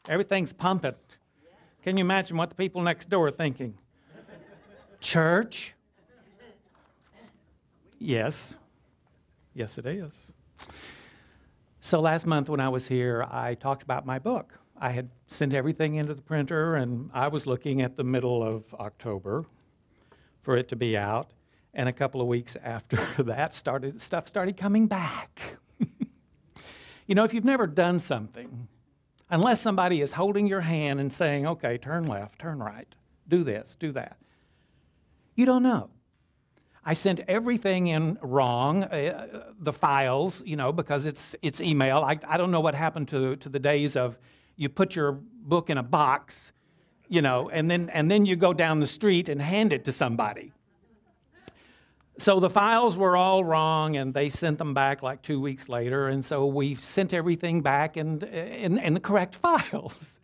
Everything's pumping. Can you imagine what the people next door are thinking? Church? Yes. Yes, it is. So last month when I was here, I talked about my book. I had sent everything into the printer, and I was looking at the middle of October for it to be out. And a couple of weeks after that, stuff started coming back. You know, if you've never done something, unless somebody is holding your hand and saying, okay, turn left, turn right, do this, do that, you don't know. I sent everything in wrong, the files, you know, because it's email. I don't know what happened to the days of you put your book in a box, you know, and then you go down the street and hand it to somebody. So the files were all wrong, and they sent them back like 2 weeks later, and so we sent everything back in the correct files.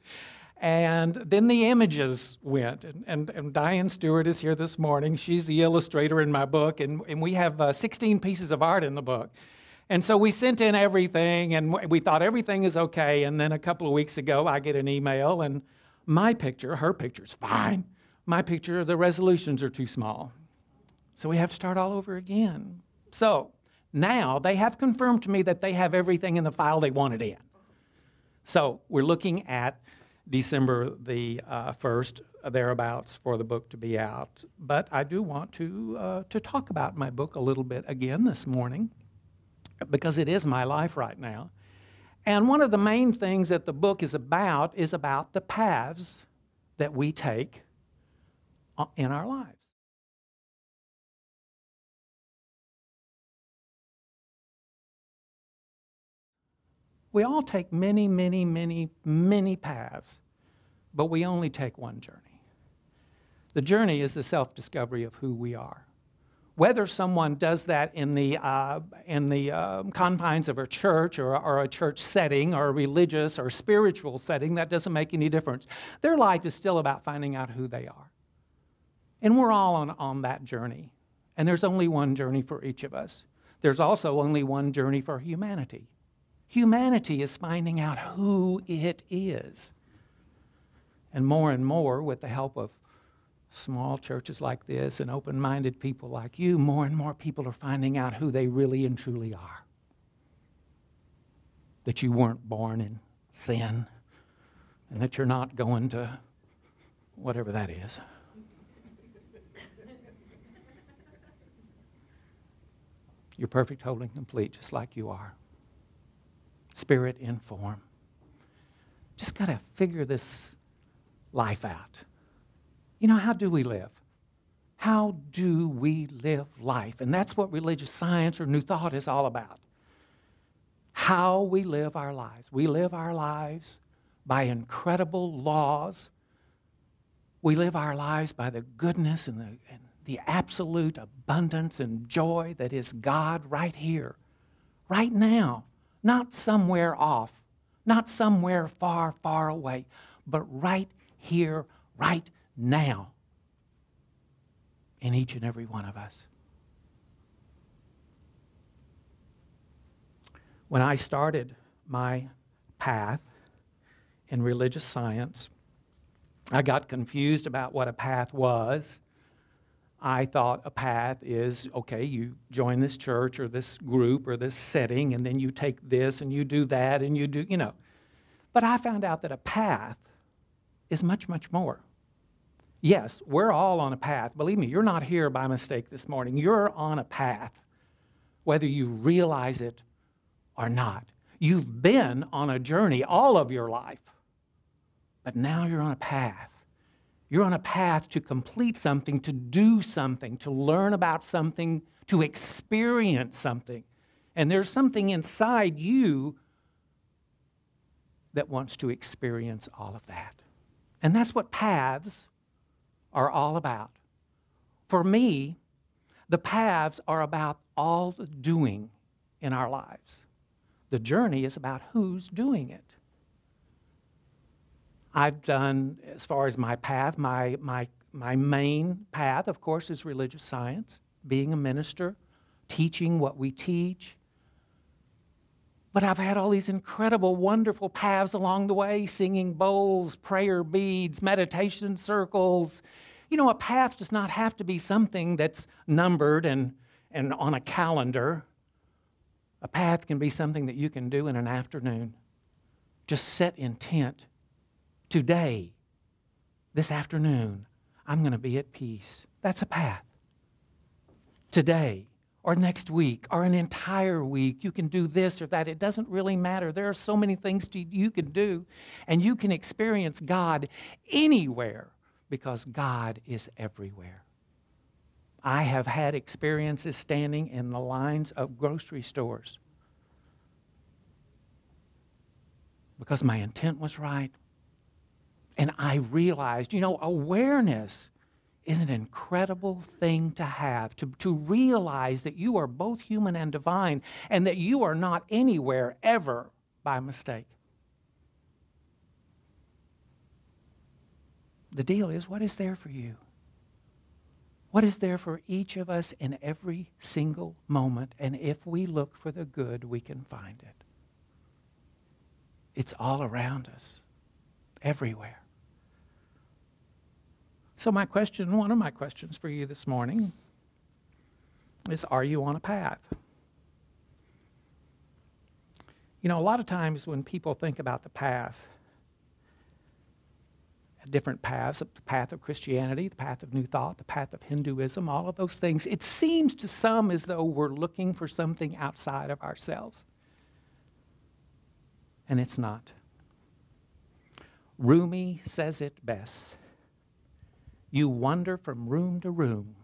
And then the images went, and Diane Stewart is here this morning. She's the illustrator in my book, and we have 16 pieces of art in the book. And so we sent in everything, and we thought everything is okay, and then a couple of weeks ago I get an email, and my picture, her picture's fine. My picture, the resolutions are too small. So we have to start all over again. So now they have confirmed to me that they have everything in the file they wanted in. So we're looking at December the 1st, thereabouts, for the book to be out. But I do want to talk about my book a little bit again this morning, because it is my life right now. And one of the main things that the book is about the paths that we take in our lives. We all take many, many, many, many paths, but we only take one journey. The journey is the self-discovery of who we are. Whether someone does that in the confines of a church or a church setting or a religious or spiritual setting, that doesn't make any difference. Their life is still about finding out who they are. And we're all on that journey. And there's only one journey for each of us. There's also only one journey for humanity. Humanity is finding out who it is. And more, with the help of small churches like this and open-minded people like you, more and more people are finding out who they really and truly are. That you weren't born in sin, and that you're not going to whatever that is. You're perfect, whole, and complete, just like you are. Spirit in form. Just got to figure this life out. You know, how do we live? How do we live life? And that's what religious science or New Thought is all about. How we live our lives. We live our lives by incredible laws. We live our lives by the goodness and the absolute abundance and joy that is God right here, right now. Not somewhere off, not somewhere far, far away, but right here, right now, in each and every one of us. When I started my path in religious science, I got confused about what a path was. I thought a path is, okay, you join this church or this group or this setting, and then you take this and you do that and you do, you know. But I found out that a path is much, much more. Yes, we're all on a path. Believe me, you're not here by mistake this morning. You're on a path, whether you realize it or not. You've been on a journey all of your life, but now you're on a path. You're on a path to complete something, to do something, to learn about something, to experience something. And there's something inside you that wants to experience all of that. And that's what paths are all about. For me, the paths are about all the doing in our lives. The journey is about who's doing it. I've done, as far as my path, my main path, of course, is religious science, being a minister, teaching what we teach, But I've had all these incredible, wonderful paths along the way, singing bowls, prayer beads, meditation circles. You know, a path does not have to be something that's numbered and on a calendar. A path can be something that you can do in an afternoon. Just set intent. Today, this afternoon, I'm going to be at peace. That's a path. Today, or next week, or an entire week, you can do this or that. It doesn't really matter. There are so many things you can do, and you can experience God anywhere because God is everywhere. I have had experiences standing in the lines of grocery stores because my intent was right. And I realized, you know, awareness is an incredible thing to have, to realize that you are both human and divine and that you are not anywhere ever by mistake. The deal is, what is there for you? What is there for each of us in every single moment? And if we look for the good, we can find it. It's all around us, everywhere. So one of my questions for you this morning is, are you on a path? You know, a lot of times when people think about the path, different paths, the path of Christianity, the path of New Thought, the path of Hinduism, all of those things, it seems to some as though we're looking for something outside of ourselves. And it's not. Rumi says it best. You wander from room to room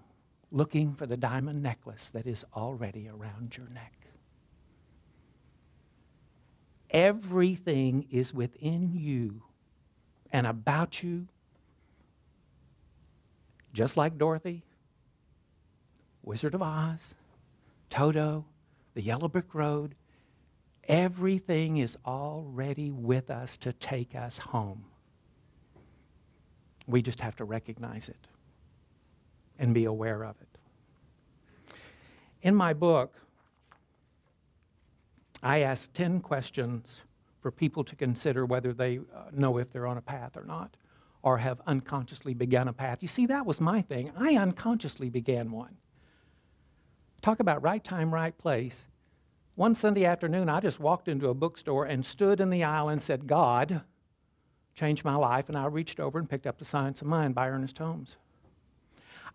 looking for the diamond necklace that is already around your neck. Everything is within you and about you, just like Dorothy, Wizard of Oz, Toto, the Yellow Brick Road. Everything is already with us to take us home. We just have to recognize it and be aware of it. In my book, I asked 10 questions for people to consider whether they know if they're on a path or not, or have unconsciously begun a path. You see, that was my thing. I unconsciously began one. Talk about right time, right place. One Sunday afternoon, I just walked into a bookstore and stood in the aisle and said, God changed my life, and I reached over and picked up The Science of Mind by Ernest Holmes.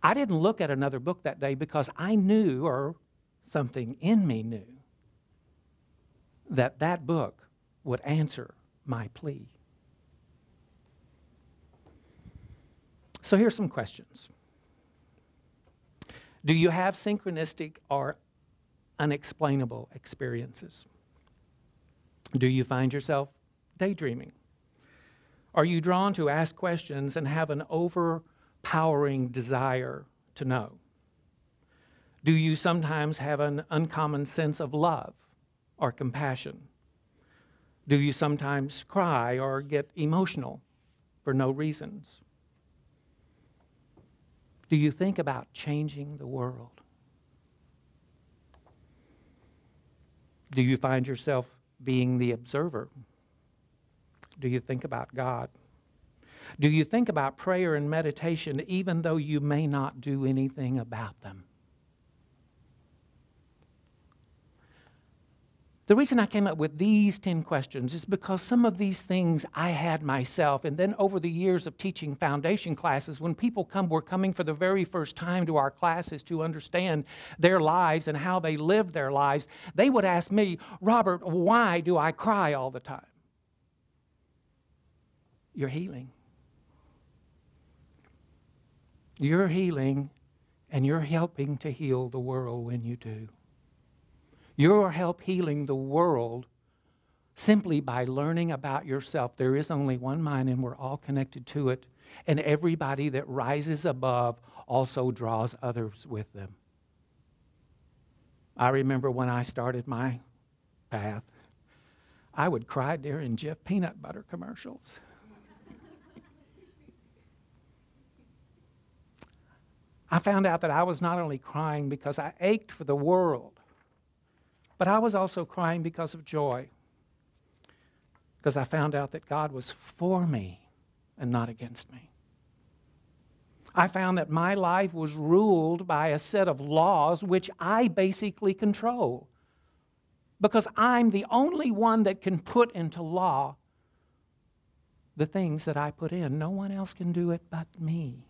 I didn't look at another book that day because I knew, or something in me knew, that that book would answer my plea. So here's some questions. Do you have synchronistic or unexplainable experiences? Do you find yourself daydreaming? Are you drawn to ask questions and have an overpowering desire to know? Do you sometimes have an uncommon sense of love or compassion? Do you sometimes cry or get emotional for no reasons? Do you think about changing the world? Do you find yourself being the observer? Do you think about God? Do you think about prayer and meditation even though you may not do anything about them? The reason I came up with these 10 questions is because some of these things I had myself, and then over the years of teaching foundation classes, when people were coming for the very first time to our classes to understand their lives and how they lived their lives, they would ask me, Robert, why do I cry all the time? You're healing. You're healing, and you're helping to heal the world when you do. You'll help healing the world simply by learning about yourself. There is only one mind, and we're all connected to it. And everybody that rises above also draws others with them. I remember when I started my path, I would cry during Jif peanut butter commercials. I found out that I was not only crying because I ached for the world. But I was also crying because of joy, because I found out that God was for me and not against me. I found that my life was ruled by a set of laws which I basically control, because I'm the only one that can put into law the things that I put in. No one else can do it but me.